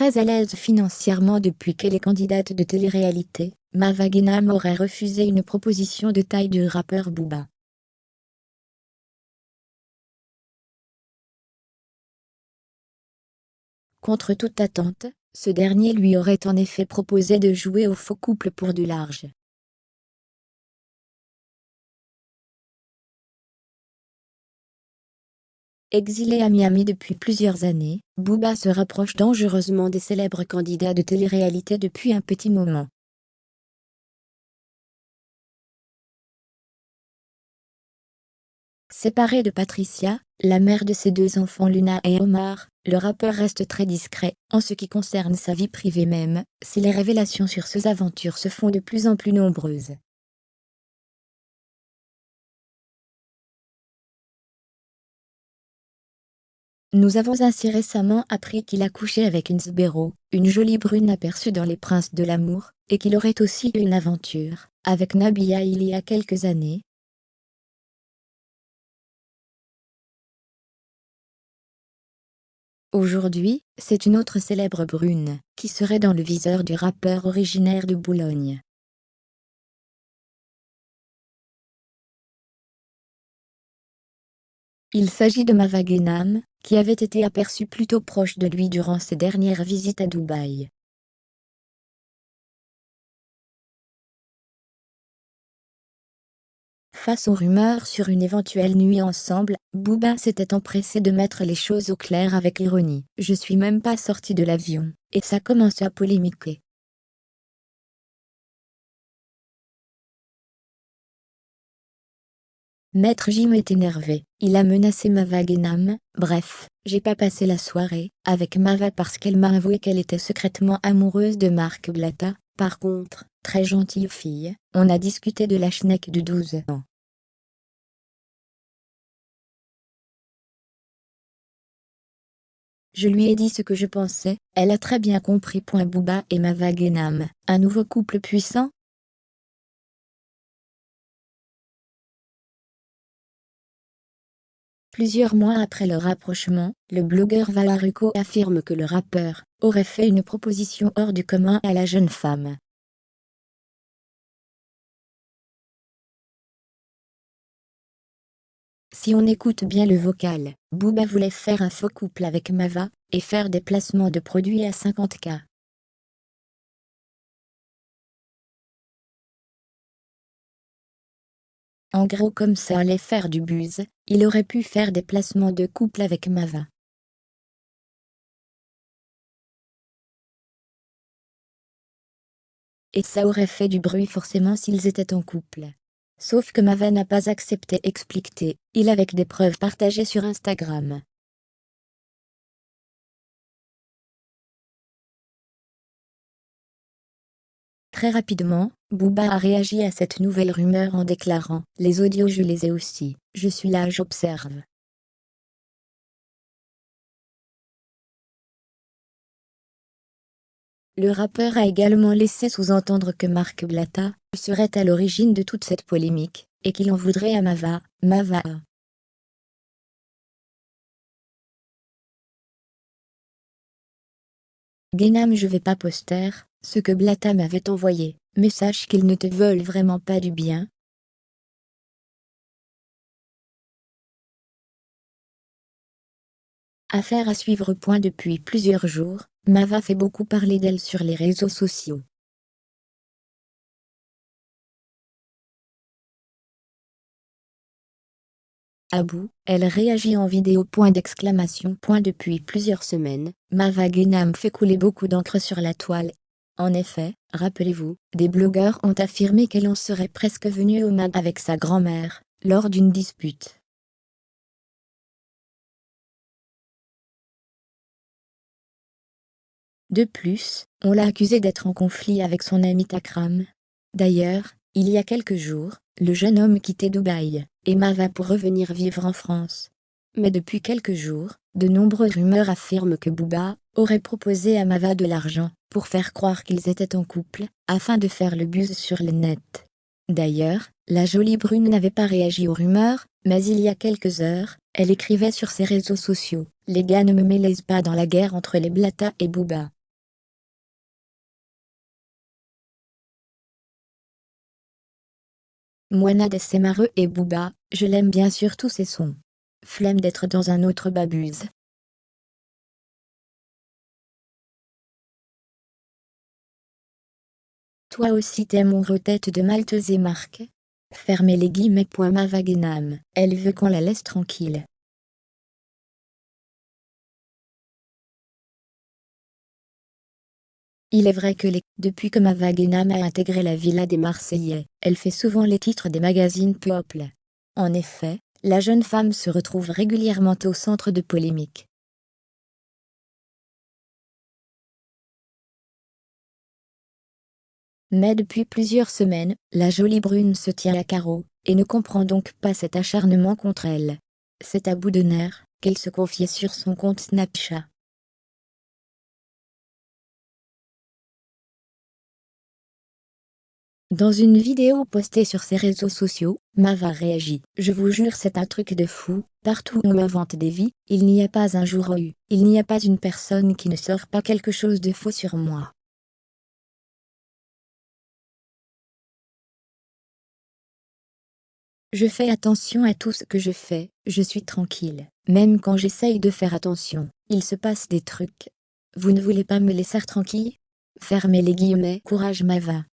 très à l'aise financièrement depuis qu'elle est candidate de télé-réalité, Mava Guénam aurait refusé une proposition de taille du rappeur Booba. Contre toute attente, ce dernier lui aurait en effet proposé de jouer au faux couple pour du large. Exilé à Miami depuis plusieurs années, Booba se rapproche dangereusement des célèbres candidats de télé-réalité depuis un petit moment. Séparé de Patricia, la mère de ses deux enfants Luna et Omar, le rappeur reste très discret en ce qui concerne sa vie privée même, si les révélations sur ses aventures se font de plus en plus nombreuses. Nous avons ainsi récemment appris qu'il a couché avec une Sbero, une jolie brune aperçue dans Les Princes de l'amour, et qu'il aurait aussi eu une aventure avec Nabila il y a quelques années. Aujourd'hui, c'est une autre célèbre brune qui serait dans le viseur du rappeur originaire de Boulogne. Il s'agit de Mava Guénam, qui avait été aperçue plutôt proche de lui durant ses dernières visites à Dubaï. Face aux rumeurs sur une éventuelle nuit ensemble, Booba s'était empressé de mettre les choses au clair avec ironie. « Je suis même pas sorti de l'avion, et ça commence à polémiquer. » Maître Jim est énervé, il a menacé Mava Guénam. « Bref, j'ai pas passé la soirée avec Mava parce qu'elle m'a avoué qu'elle était secrètement amoureuse de Marc Blatta. Par contre, très gentille fille, on a discuté de la schneck de 12 ans. Je lui ai dit ce que je pensais, elle a très bien compris. » Booba et Mava Guénam, un nouveau couple puissant? Plusieurs mois après leur rapprochement, le blogueur Valaruco affirme que le rappeur aurait fait une proposition hors du commun à la jeune femme. Si on écoute bien le vocal, Booba voulait faire un faux couple avec Mava et faire des placements de produits à 50K. En gros, comme ça allait faire du buzz, il aurait pu faire des placements de couple avec Mava. Et ça aurait fait du bruit forcément s'ils étaient en couple. Sauf que Mava n'a pas accepté, explique-t-il avec des preuves partagées sur Instagram. Très rapidement, Booba a réagi à cette nouvelle rumeur en déclarant « Les audios je les ai aussi, je suis là, j'observe. » Le rappeur a également laissé sous-entendre que Marc Blatta serait à l'origine de toute cette polémique, et qu'il en voudrait à Mava. Guénam, je vais pas poster ce que Blatta m'avait envoyé, mais sache qu'ils ne te veulent vraiment pas du bien. Affaire à suivre. Depuis plusieurs jours, Mava fait beaucoup parler d'elle sur les réseaux sociaux. À bout, elle réagit en vidéo. Depuis plusieurs semaines, Mava Guénam fait couler beaucoup d'encre sur la toile. En effet, rappelez-vous, des blogueurs ont affirmé qu'elle en serait presque venue au mal avec sa grand-mère, lors d'une dispute. De plus, on l'a accusée d'être en conflit avec son ami Takram. D'ailleurs, il y a quelques jours, le jeune homme quittait Dubaï et Mava pour revenir vivre en France. Mais depuis quelques jours, de nombreuses rumeurs affirment que Booba aurait proposé à Mava de l'argent pour faire croire qu'ils étaient en couple, afin de faire le buzz sur le net. D'ailleurs, la jolie brune n'avait pas réagi aux rumeurs, mais il y a quelques heures, elle écrivait sur ses réseaux sociaux « Les gars, ne me mêlez pas dans la guerre entre les Blatta et Booba. Moana Dessemareux et Booba, je l'aime bien sûr tous ses sons. Flemme d'être dans un autre babuse. Toi aussi t'aimes mon retête de Malteuse et Marc. Fermez les guillemets. Ma Wagenham, elle veut qu'on la laisse tranquille. Il est vrai que depuis que ma Wagenham a intégré la villa des Marseillais, elle fait souvent les titres des magazines People. En effet, la jeune femme se retrouve régulièrement au centre de polémiques. Mais depuis plusieurs semaines, la jolie brune se tient à carreau, et ne comprend donc pas cet acharnement contre elle. C'est à bout de nerfs qu'elle se confiait sur son compte Snapchat. Dans une vidéo postée sur ses réseaux sociaux, Mava réagit: « Je vous jure, c'est un truc de fou, partout où on m'invente des vies, il n'y a pas un jour où il n'y a pas une personne qui ne sort pas quelque chose de faux sur moi. Je fais attention à tout ce que je fais, je suis tranquille. Même quand j'essaye de faire attention, il se passe des trucs. Vous ne voulez pas me laisser tranquille? Fermez les guillemets. Courage Mava. »